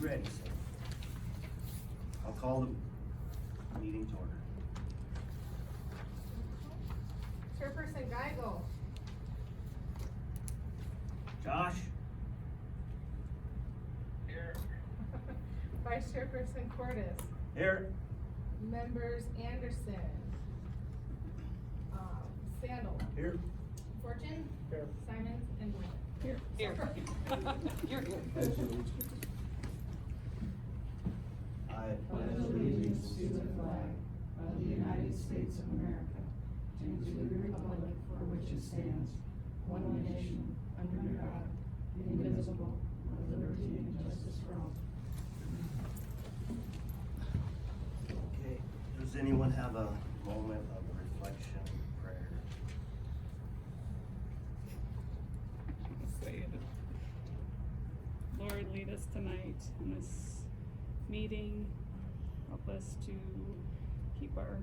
ready, sir? I'll call the meeting to order. Chairperson Geigel. Josh? Here. Vice Chairperson Cordes. Here. Members Anderson. Sandal. Here. Fortune. Here. Simons and Wynn. Here. You're here. I pledge allegiance to the flag of the United States of America and to the republic for which it stands, one nation, under God, indivisible, with liberty and justice for all. Okay, does anyone have a moment of reflection, prayer? Say it. Lord, lead us tonight in this meeting. Help us to keep our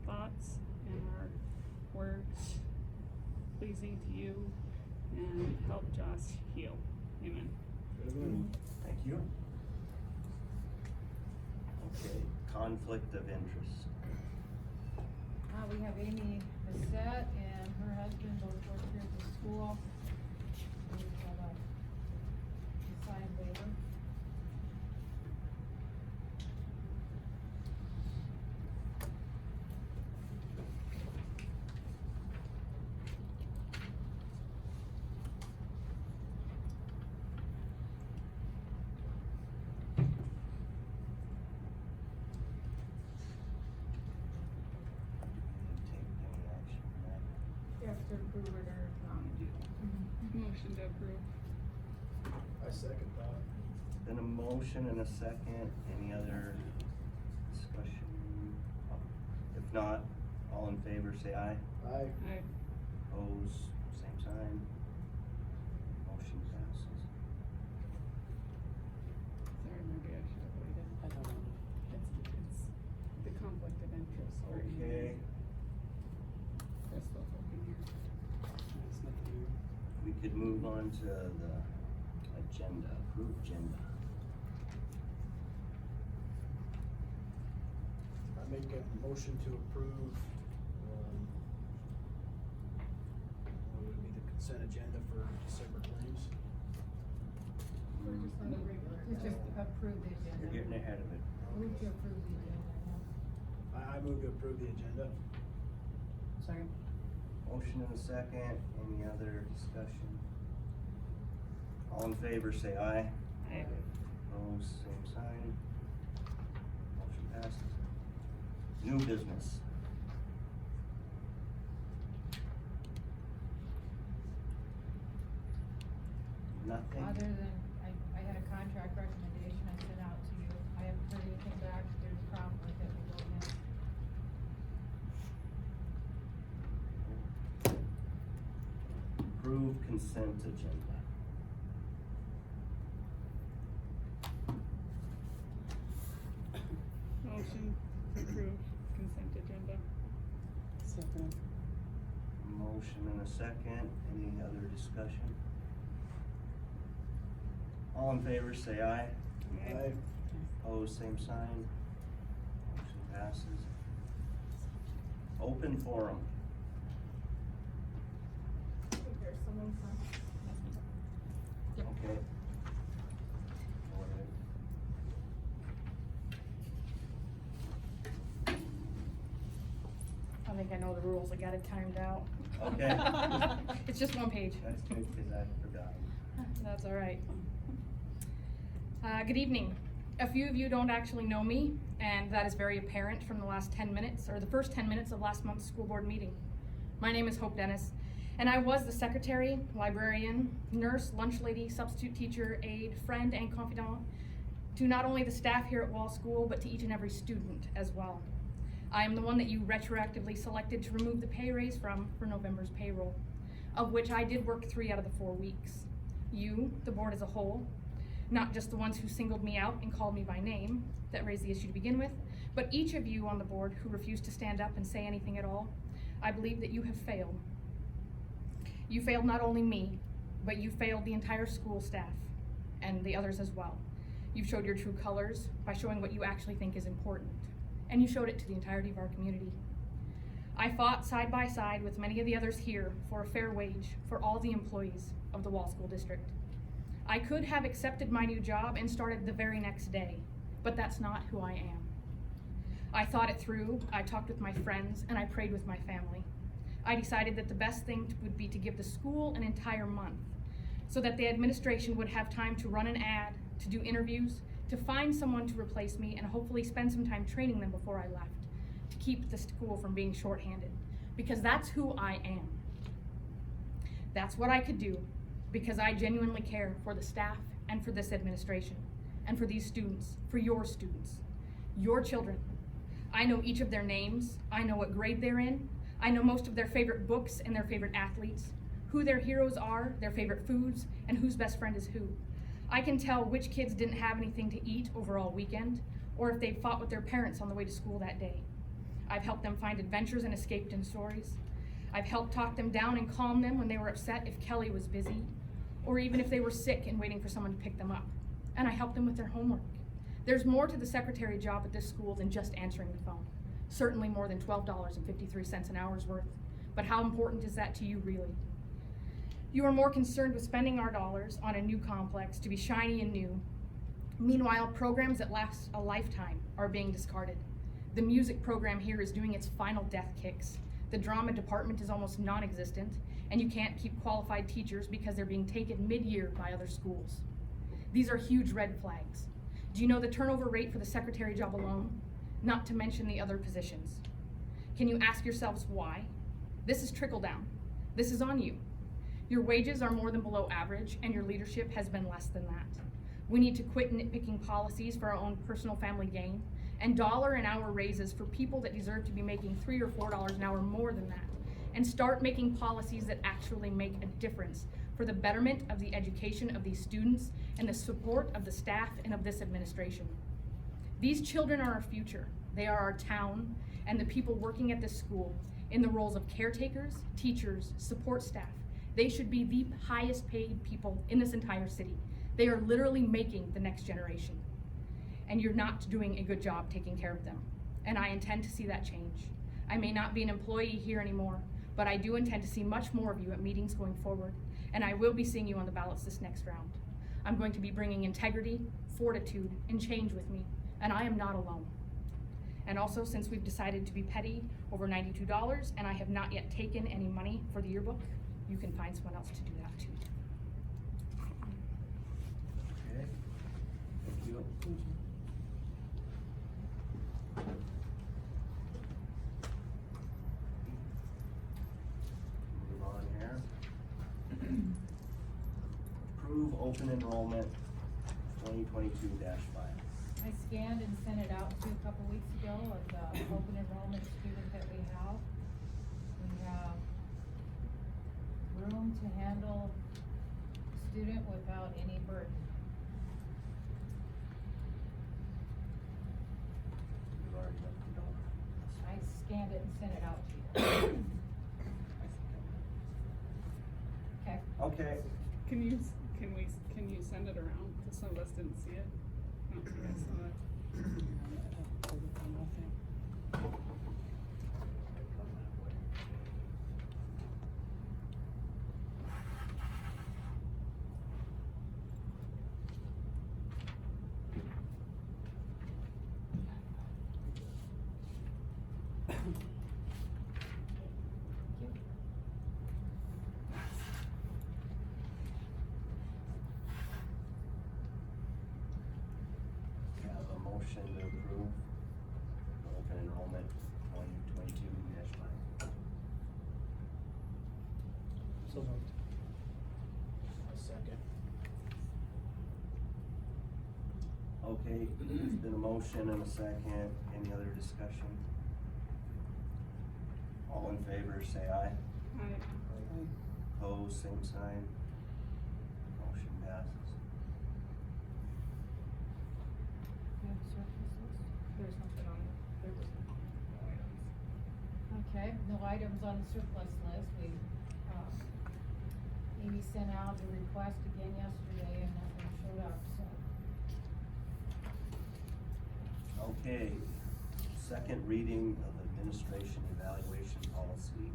thoughts and our words pleasing to you, and help Josh heal. Amen. Thank you. Okay, conflict of interest. We have Amy Bissett and her husband both work here at the school. We have a signed waiver. Take any action on that? You have to approve it or not. Motion to approve. I second that. Been a motion and a second. Any other discussion? If not, all in favor say aye. Aye. Aye. Opposed, same sign. Motion passes. Sorry, maybe I should have waited. It's the conflict of interest. Or Okay, Crystal's working here. That's nothing new. we could move on to the agenda, approved agenda. I make a motion to approve, what would be the consent agenda for December claims? We're just on the regular. It's just approve the agenda. You're getting ahead of it. Move to approve the agenda. I move to approve the agenda. Second. Motion and a second. Any other discussion? All in favor say aye. Aye. Opposed, same sign. Motion passes. New business. Nothing? Other than, I had a contract recommendation I sent out to you. I haven't heard anything back. If there's a problem with it, we go again. Approve consent agenda. Motion to approve consent agenda. Second. Motion and a second. Any other discussion? All in favor say aye. Aye. Opposed, same sign. Motion passes. Open forum. I think there's someone from. Okay. Go ahead. I think I know the rules, I got it timed out. Okay. It's just one page. That's good, cause I forgot. That's all right. Good evening. A few of you don't actually know me, and that is very apparent from the last 10 minutes, or the first 10 minutes of last month's school board meeting. My name is Hope Dennis, and I was the secretary, librarian, nurse, lunch lady, substitute teacher, aide, friend, and confidant to not only the staff here at Wall School, but to each and every student as well. I am the one that you retroactively selected to remove the pay raise from for November's payroll, of which I did work 3 out of the 4 weeks. You, the board as a whole, not just the ones who singled me out and called me by name that raised the issue to begin with, but each of you on the board who refused to stand up and say anything at all, I believe that you have failed. You failed not only me, but you failed the entire school staff and the others as well. You've showed your true colors by showing what you actually think is important, and you showed it to the entirety of our community. I fought side by side with many of the others here for a fair wage for all the employees of the Wall School District. I could have accepted my new job and started the very next day, but that's not who I am. I thought it through, I talked with my friends, and I prayed with my family. I decided that the best thing would be to give the school an entire month so that the administration would have time to run an ad, to do interviews, to find someone to replace me, and hopefully spend some time training them before I left, to keep the school from being shorthanded, because that's who I am. That's what I could do, because I genuinely care for the staff and for this administration, and for these students, for your students, your children. I know each of their names, I know what grade they're in, I know most of their favorite books and their favorite athletes, who their heroes are, their favorite foods, and whose best friend is who. I can tell which kids didn't have anything to eat over all weekend, or if they fought with their parents on the way to school that day. I've helped them find adventures and escaped in stories. I've helped talk them down and calm them when they were upset if Kelly was busy, or even if they were sick and waiting for someone to pick them up. And I helped them with their homework. There's more to the secretary job at this school than just answering the phone. Certainly more than $12.53 an hour's worth. But how important is that to you, really? You are more concerned with spending our dollars on a new complex to be shiny and new. Meanwhile, programs that last a lifetime are being discarded. The music program here is doing its final death kicks. The drama department is almost non-existent, and you can't keep qualified teachers because they're being taken mid-year by other schools. These are huge red flags. Do you know the turnover rate for the secretary job alone? Not to mention the other positions. Can you ask yourselves why? This is trickle down. This is on you. Your wages are more than below average, and your leadership has been less than that. We need to quit nitpicking policies for our own personal family gain, and dollar an hour raises for people that deserve to be making $3 or $4 an hour more than that, and start making policies that actually make a difference for the betterment of the education of these students and the support of the staff and of this administration. These children are our future. They are our town and the people working at this school in the roles of caretakers, teachers, support staff. They should be the highest paid people in this entire city. They are literally making the next generation. And you're not doing a good job taking care of them. And I intend to see that change. I may not be an employee here anymore, but I do intend to see much more of you at meetings going forward, and I will be seeing you on the ballots this next round. I'm going to be bringing integrity, fortitude, and change with me, and I am not alone. And also, since we've decided to be petty over $92, and I have not yet taken any money for the yearbook, you can find someone else to do that too. Okay, thank you. Move on here. Approve open enrollment 2022-5. I scanned and sent it out to you a couple weeks ago of the open enrollment student that we have. We have room to handle student without any burden. We've already looked it over. I scanned it and sent it out to you. Okay. Okay, Can you send it around? Cause some of us didn't see it. I don't think I saw it. we have a motion to approve open enrollment 2022-5. So moved. A second. Okay, there's been a motion and a second. Any other discussion? All in favor, say aye. Opposed, same sign. Motion passes. You have a surplus list? There's nothing on it. There was no items. Okay, no items on the surplus list. Amy sent out the request again yesterday and nothing showed up, so. Okay, second reading of administration evaluation policy,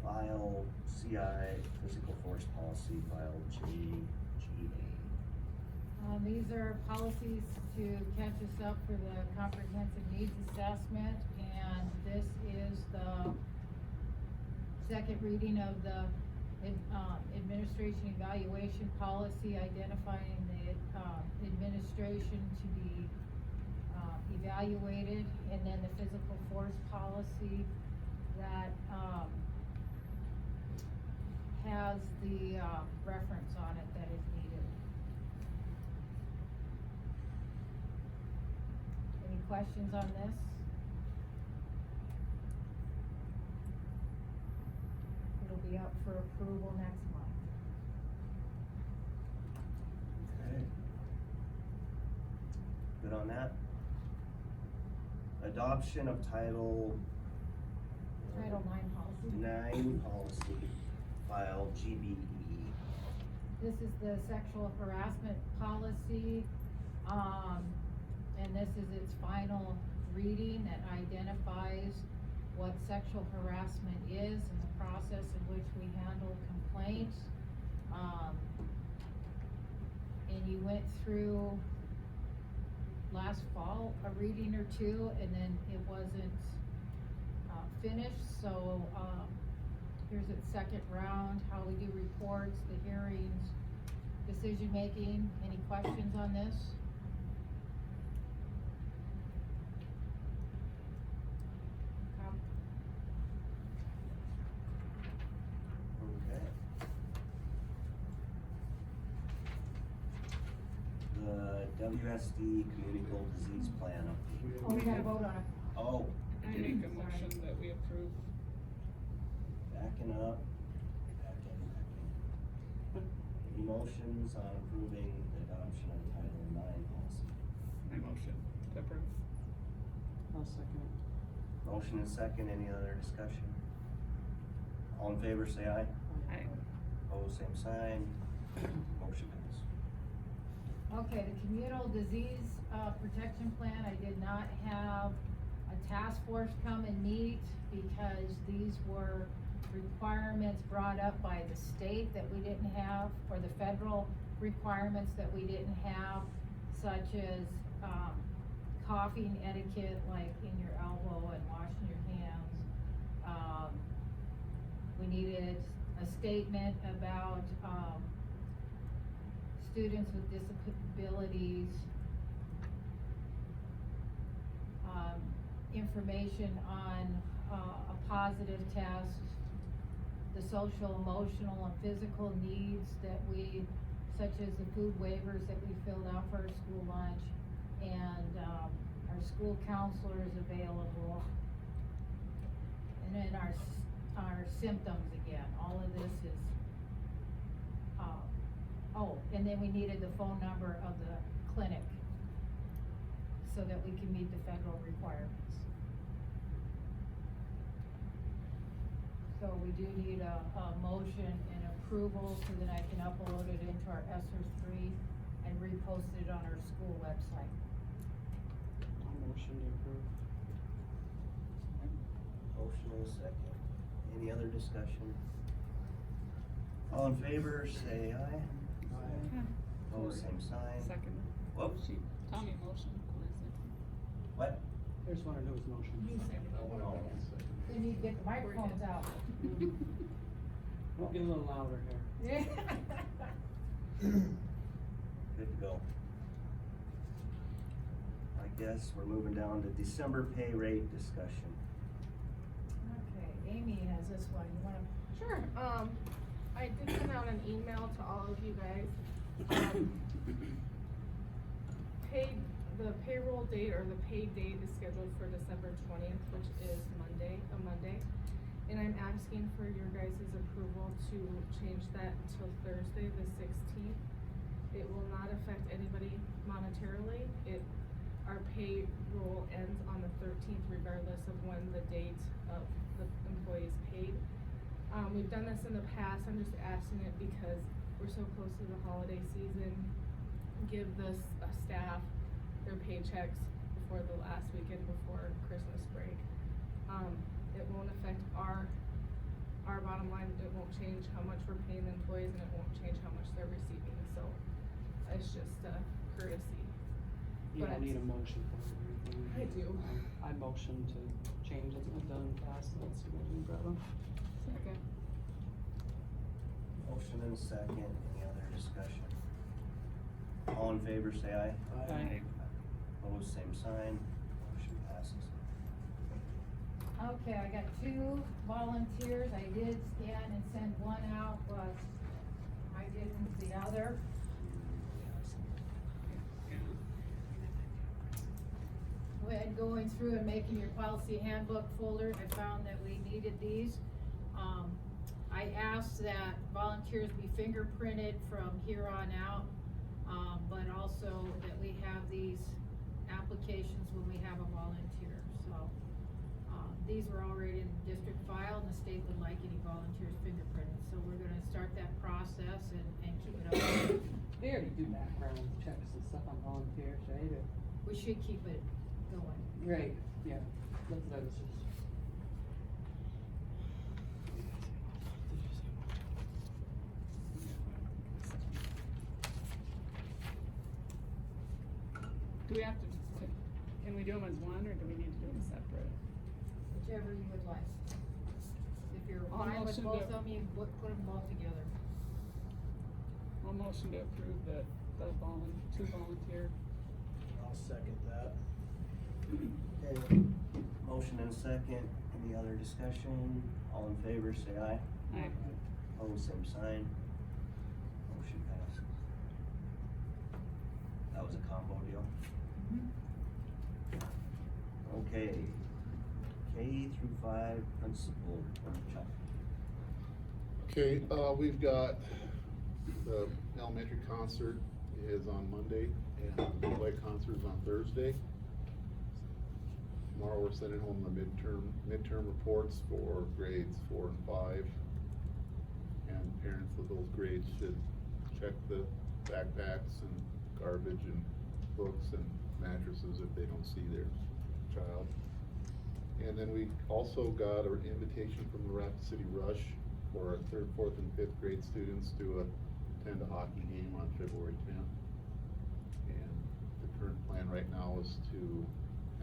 file CI, physical force policy, file JGA. These are policies to catch us up for the comprehensive needs assessment, and this is the second reading of the administration evaluation policy, identifying the administration to be evaluated, and then the physical force policy that has the reference on it that is needed. Any questions on this? It'll be up for approval next month. Okay. Good on that? Adoption of Title Title IX policy. 9 policy, file GBE. This is the sexual harassment policy, and this is its final reading that identifies what sexual harassment is and the process in which we handle complaints. And you went through last fall a reading or two, and then it wasn't finished, so here's its second round, how we do reports, the hearings, decision making. Any questions on this? Okay. The WSD Communicable Disease Plan update. Oh, we gotta vote on it. Oh, I make a motion that we approve. backing up, backing. Any motions on approving the adoption of Title IX policy? My motion to approve. I'll second it. Motion and second, any other discussion? All in favor, say aye. Aye. Opposed, same sign. Motion passed. Okay, the communal disease, protection plan, I did not have a task force come and meet because these were requirements brought up by the state that we didn't have, or the federal requirements that we didn't have, such as, coughing etiquette, like in your elbow and washing your hands. We needed a statement about, students with disabilities, information on a positive test, the social, emotional, and physical needs that we, such as the food waivers that we filled out for our school lunch, and our school counselor is available. And then our symptoms again, all of this is, oh, and then we needed the phone number of the clinic so that we can meet the federal requirements. So we do need a motion and approval so that I can upload it into our ESSER3 and repost it on our school website. Motion to approve. Motion and second. Any other discussion? All in favor, say aye. Opposed, same sign. Second. Whoops. She, Tommy motion, Corey second. What? I just wanna know his motion. You second. They need to get the microphones out. We'll get a little louder here. Good to go. I guess we're moving down to December pay rate discussion. Okay, Amy has this one, you wanna? Sure, I did send out an email to all of you guys. The payroll date or the pay date is scheduled for December 20th, which is a Monday. And I'm asking for your guys' approval to change that until Thursday, the 16th. It will not affect anybody monetarily. Our payroll ends on the 13th regardless of when the date of the employee is paid. We've done this in the past, I'm just asking it because we're so close to the holiday season. Give the staff their paychecks before for the last weekend before Christmas break. It won't affect our bottom line, it won't change how much we're paying the employees, and it won't change how much they're receiving, so it's just a courtesy. You But- don't need a motion for it or anything. I do. I motion to change it, I've done past, that's a good problem. Second. Motion and a second, any other discussion? All in favor, say aye. Aye. Opposed, same sign, motion passes. Okay, I got 2 volunteers. I did scan and send one out, but I didn't the other. When going through and making your policy handbook folder, I found that we needed these. I asked that volunteers be fingerprinted from here on out, but also that we have these applications when we have a volunteer, so. These were already in the district file, and the state would like any volunteers fingerprinted, so we're gonna start that process and keep it up. They already do background checks and stuff on volunteers, right? We should keep it going. Right, yeah, that's what I was just. Do we have to, can we do them as one, or do we need to do them separate? Whichever you would like. If you're I'll fine with motion both to- of them, you put them both together. I'll motion to approve the two volunteer. I'll second that. Okay, motion and a second, any other discussion? All in favor, say aye. Aye. Opposed, same sign. Motion passes. That was a combo deal. Okay, K through 5 principal report, Chuck. Okay, we've got the elementary concert is on Monday and the middle concert is on Thursday. Tomorrow we're sending home the midterm reports for grades 4 and 5. And parents of those grades should check the backpacks and garbage and books and mattresses if they don't see their child. And then we also got an invitation from the Rapid City Rush for our 3rd, 4th, and 5th grade students to attend a hockey game on February 10th. And the current plan right now is to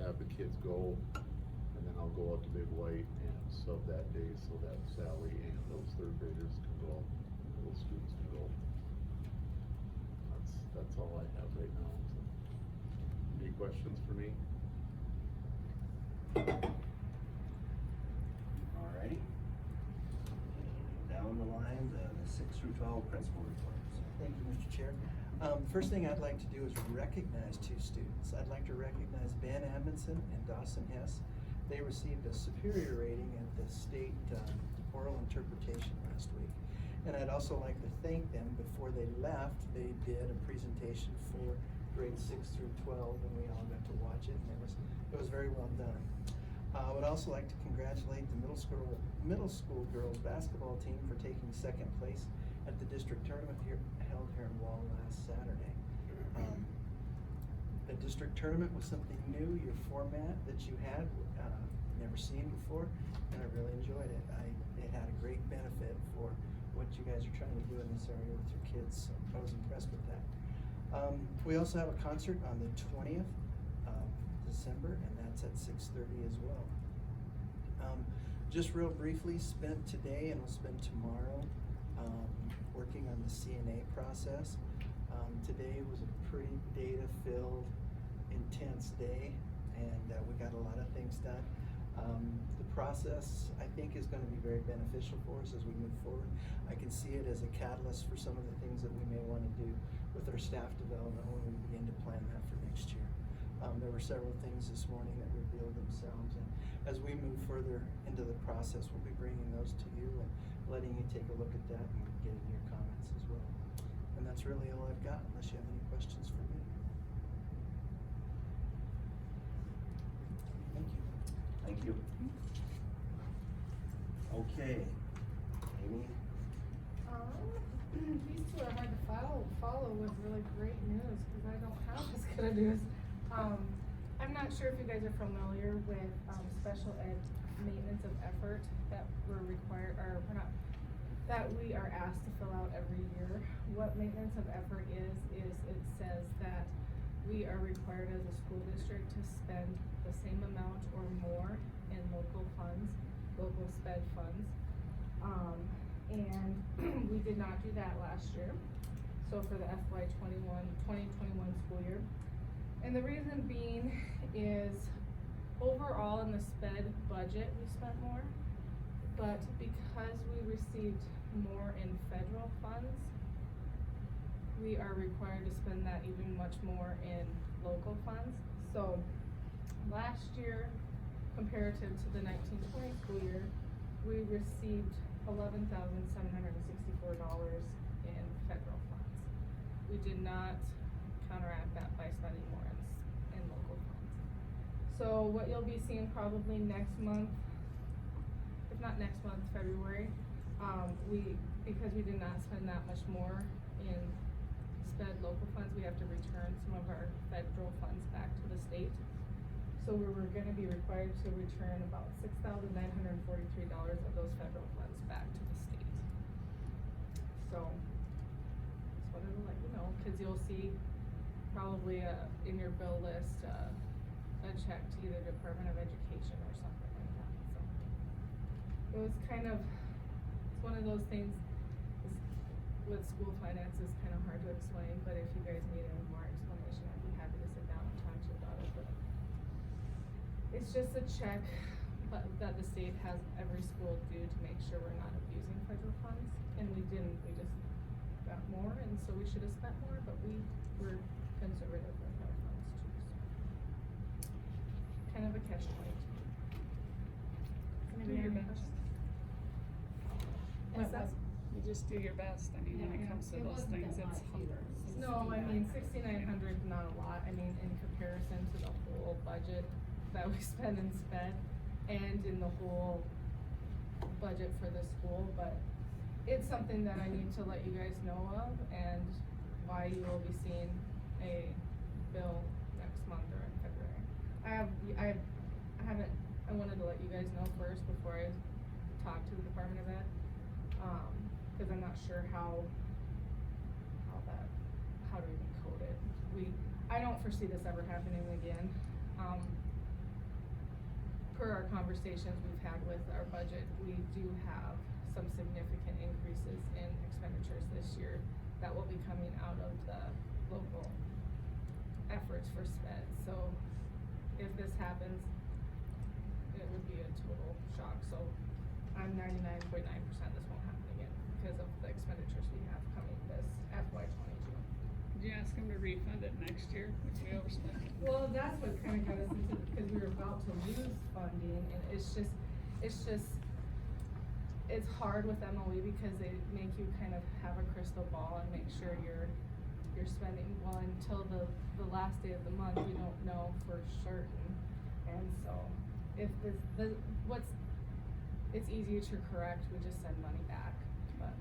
have the kids go, and then I'll go out to Big White and sub that day so that Sally and those 3rd graders can go, and those students can go. That's all I have right now. So. Any questions for me? Alrighty. Down the line, the 6 through 12 principal reports. Thank you, Mr. Chair. First thing I'd like to do is recognize 2 students. I'd like to recognize Ben Amundsen and Dawson Hess. They received a superior rating at the state oral interpretation last week. And I'd also like to thank them. Before they left, they did a presentation for grades 6 through 12, and we all got to watch it, and it was very well done. I would also like to congratulate the middle school girls basketball team for taking 2nd place at the district tournament held here in Wall last Saturday. The district tournament was something new, your format that you had, never seen before, and I really enjoyed it. It had a great benefit for what you guys are trying to do in this area with your kids, so I was impressed with that. We also have a concert on the 20th of December, and that's at 6:30 as well. Just real briefly, spent today and we'll spend tomorrow working on the CNA process. Today was a pretty data-filled, intense day, and we got a lot of things done. The process, I think, is going to be very beneficial for us as we move forward. I can see it as a catalyst for some of the things that we may want to do with our staff development when we begin to plan that for next year. There were several things this morning that revealed themselves, and as we move further into the process, we'll be bringing those to you and letting you take a look at that and getting your comments as well. And that's really all I've got, unless you have any questions for me. Thank you. Thank you. Okay, Amy? These 2 are hard to follow with really great news, because I don't have as good a news. I'm not sure if you guys are familiar with, special ed maintenance of effort that we're required, or we're not, that we are asked to fill out every year. What maintenance of effort is it says that we are required as a school district to spend the same amount or more in local funds, local sped funds. And we did not do that last year, so for the FY 2021 school year. And the reason being is overall in the sped budget, we spent more, but because we received more in federal funds, we are required to spend that even much more in local funds. So last year, comparative to the 19-20 school year, we received $11,764 in federal funds. We did not counteract that by spending more in local funds. So what you'll be seeing probably next month, if not next month, February, because we did not spend that much more in sped local funds, we have to return some of our federal funds back to the state. So we're gonna be required to return about $6,943 of those federal funds back to the state. So, just wanted to let you know, cause you'll see probably in your bill list, a check to either Department of Education or something like that, so. It was kind of, it's one of those things, with school finance is kind of hard to explain, but if you guys need any more explanation, I'd be happy to sit down and talk to you about it, but. It's just a check that the state has every school do to make sure we're not abusing federal funds, and we didn't, we just got more, and so we should have spent more, but we were conservative with our funds too, so. Kind of a catch-22. Do your best. What's that? You just do your best, I mean, when it comes to It those wasn't things, that it's much either. No, I mean, 6,900 is not a lot, I mean, in comparison to the whole budget that we spend in sped and in the whole budget for the school, but it's something that I need to let you guys know of and why you will be seeing a bill next month or in February. I wanted to let you guys know first before I talk to the Department of Ed, cause I'm not sure how to even code it. I don't foresee this ever happening again. Per our conversations we've had with our budget, we do have some significant increases in expenditures this year that will be coming out of the local efforts for sped. So if this happens, it would be a total shock. So I'm 99.9% this won't happen again because of the expenditures we have coming this FY 22. Did you ask them to refund it next year, if we overspent? Well, that's what kind of got us into, because we were about to lose funding, and it's hard with MOE because they make you kind of have a crystal ball and make sure you're spending well until the last day of the month. We don't know for certain, and so if it's easier to correct, we just send money back, but.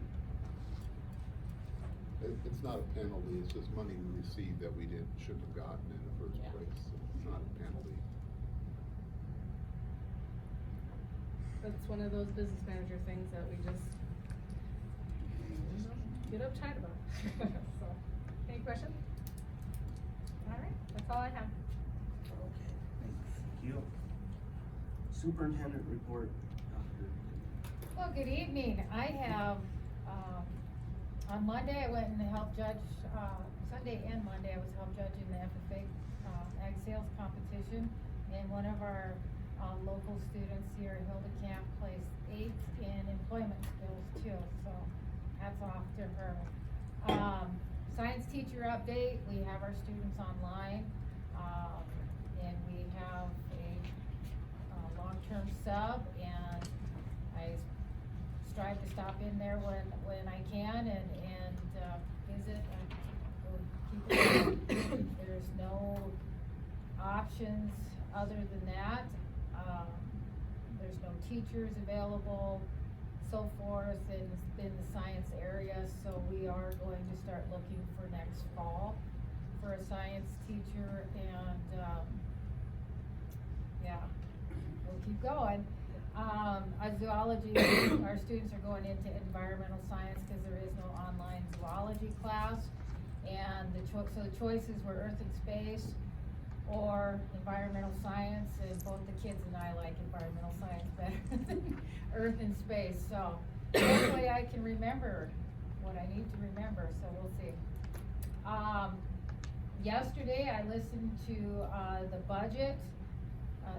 It's not a penalty, it's just money we received that we shouldn't have gotten in the first Yeah. place, so it's not a penalty. That's one of those business manager things that we just get uptight about. So, any questions? Alright, that's all I have. Okay, thank you. Superintendent report, Dr. Well, good evening. I have, on Monday, I went and helped judge, Sunday and Monday, I was help judging the FFA, ag sales competition. And one of our, local students here at Hilda Camp placed 8th in employment skills too, so hats off to her. Science teacher update, we have our students online, and we have a long-term sub, and I strive to stop in there when I can and visit and go keep it. There's no options other than that. There's no teachers available, so forth in the science area, so we are going to start looking for next fall for a science teacher, and yeah, we'll keep going. Zoology, our students are going into environmental science because there is no online zoology class. And so the choices were earth and space or environmental science, and both the kids and I like environmental science better than earth and space. So hopefully I can remember what I need to remember, so we'll see. Yesterday I listened to the budget,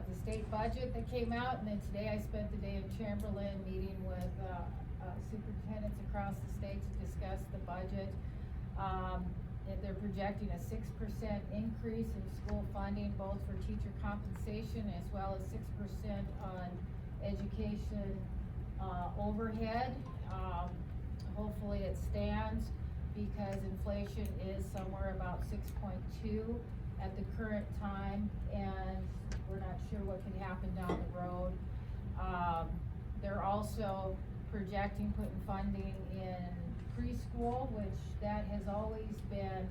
the state budget that came out, and then today I spent the day in Chamberlain meeting with superintendents across the state to discuss the budget. They're projecting a 6% increase in school funding, both for teacher compensation as well as 6% on education overhead. Hopefully it stands because inflation is somewhere about 6.2 at the current time, and we're not sure what can happen down the road. They're also projecting putting funding in preschool, which that has always been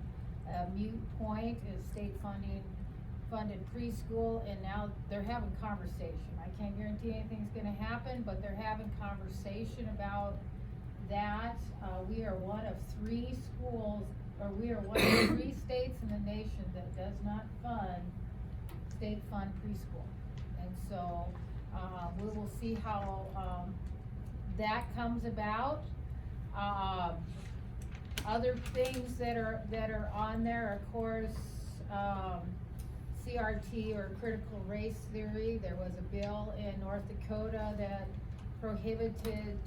a moot point, is state funded preschool, and now they're having conversation. I can't guarantee anything's gonna happen, but they're having conversation about that. We are one of 3 schools, or we are one of 3 states in the nation that does not state fund preschool. And so, we will see how, that comes about. Other things that are on there, of course, CRT, or critical race theory. There was a bill in North Dakota that prohibited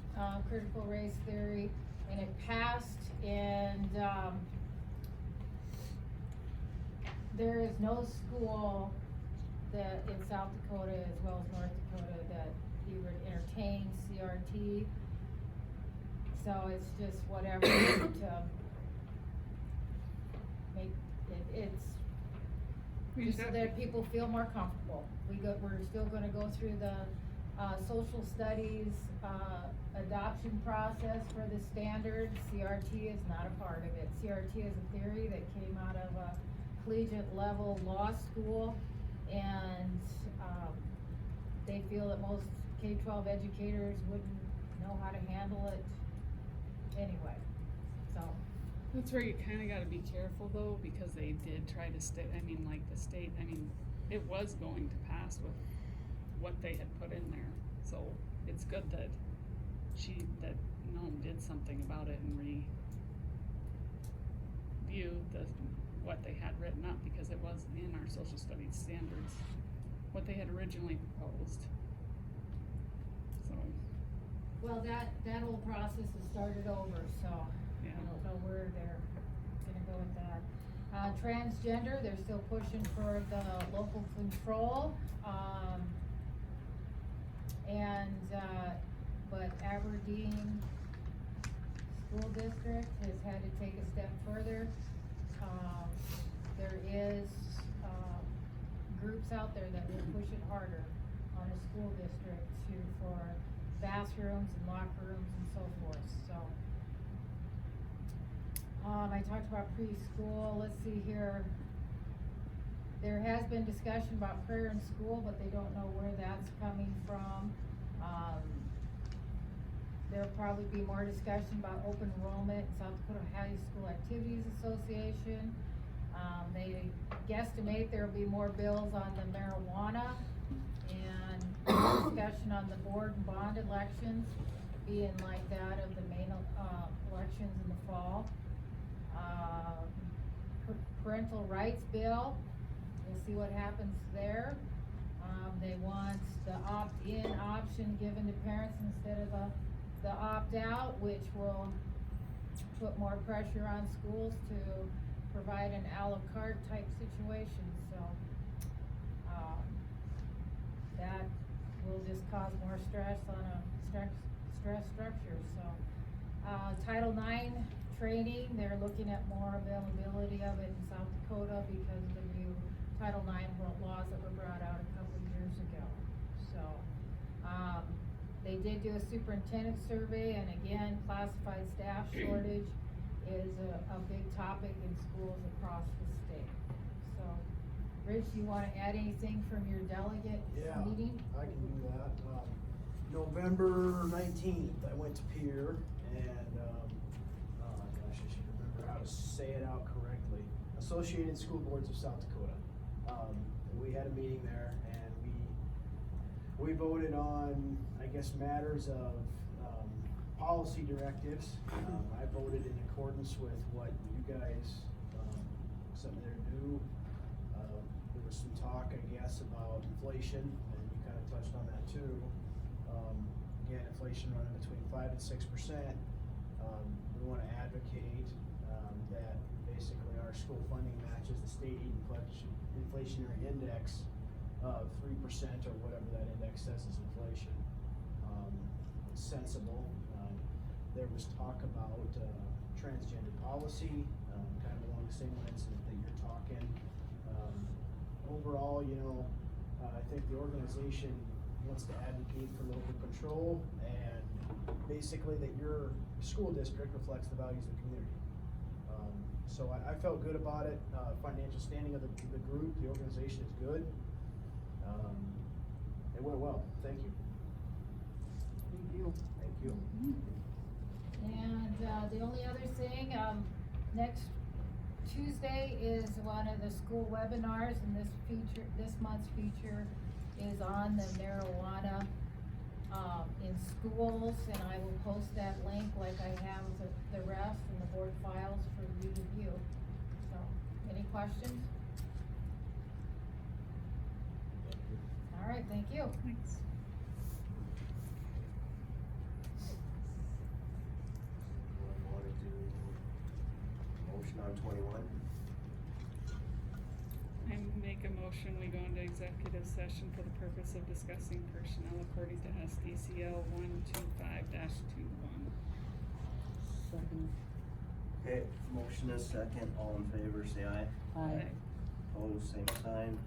critical race theory, and it passed, and there is no school that in South Dakota as well as North Dakota that even entertains CRT. So it's just whatever to make We just just so have that people feel more comfortable. We're still gonna go through the social studies adoption process for the standards. CRT is not a part of it. CRT is a theory that came out of a collegiate level law school, and they feel that most K-12 educators wouldn't know how to handle it anyway, so. That's where you kinda gotta be careful though, because they did try to the state, it was going to pass with what they had put in there. So it's good that Noam did something about it and review what they had written up, because it was in our social studies standards, what they had originally proposed. So. Well, that whole process has started over, so Yeah. I don't know where they're gonna go with that. Transgender, they're still pushing for the local control, but Aberdeen School District has had to take a step further. There is, groups out there that will push it harder on a school district for bathrooms and locker rooms and so forth, so. I talked about preschool, let's see here. There has been discussion about prayer in school, but they don't know where that's coming from. There'll probably be more discussion about open enrollment, South Dakota High School Activities Association. They guesstimate there'll be more bills on the marijuana, and discussion on the board and bond elections being like that of the main elections in the fall. Parental rights bill, we'll see what happens there. They want the opt-in option given to parents instead of the opt-out, which will put more pressure on schools to provide an a la carte type situation, so that will just cause more stress on a stress structure, so. Title IX training, they're looking at more availability of it in South Dakota because of the new Title IX laws that were brought out a couple of years ago, so. They did do a superintendent survey, and again, classified staff shortage is a big topic in schools across the state, so. Rich, you wanna add anything from your delegate Yeah, meeting? I can do that. November 19th, I went to Pier and, oh gosh, I should remember how to say it out correctly. Associated School Boards of South Dakota. We had a meeting there and we voted on, I guess, matters of, policy directives. I voted in accordance with what you guys, sent me there to do. There was some talk, I guess, about inflation, and you kind of touched on that too. Again, inflation running between 5% and 6%. We want to advocate that basically our school funding matches the state inflationary index of 3% or whatever that index says is inflation. It's sensible. There was talk about transgender policy, kind of along the same lines that you're talking. Overall, you know, I think the organization wants to advocate for local control and basically that your school district reflects the values of the community. So I felt good about it. Financial standing of the group, the organization is good. It went well. Thank you. Thank you. Thank you. And, the only other thing, next Tuesday is one of the school webinars, and this month's feature is on the marijuana, in schools, and I will post that link like I have the rest and the board files for you to view. So, any questions? All right, thank you. Thanks. Want to do motion on 21? I make a motion, we go into executive session for the purpose of discussing personnel according to SDCL 125-21. Second. Okay, motion is second, all in favor, say aye. Aye. Opposed, same sign,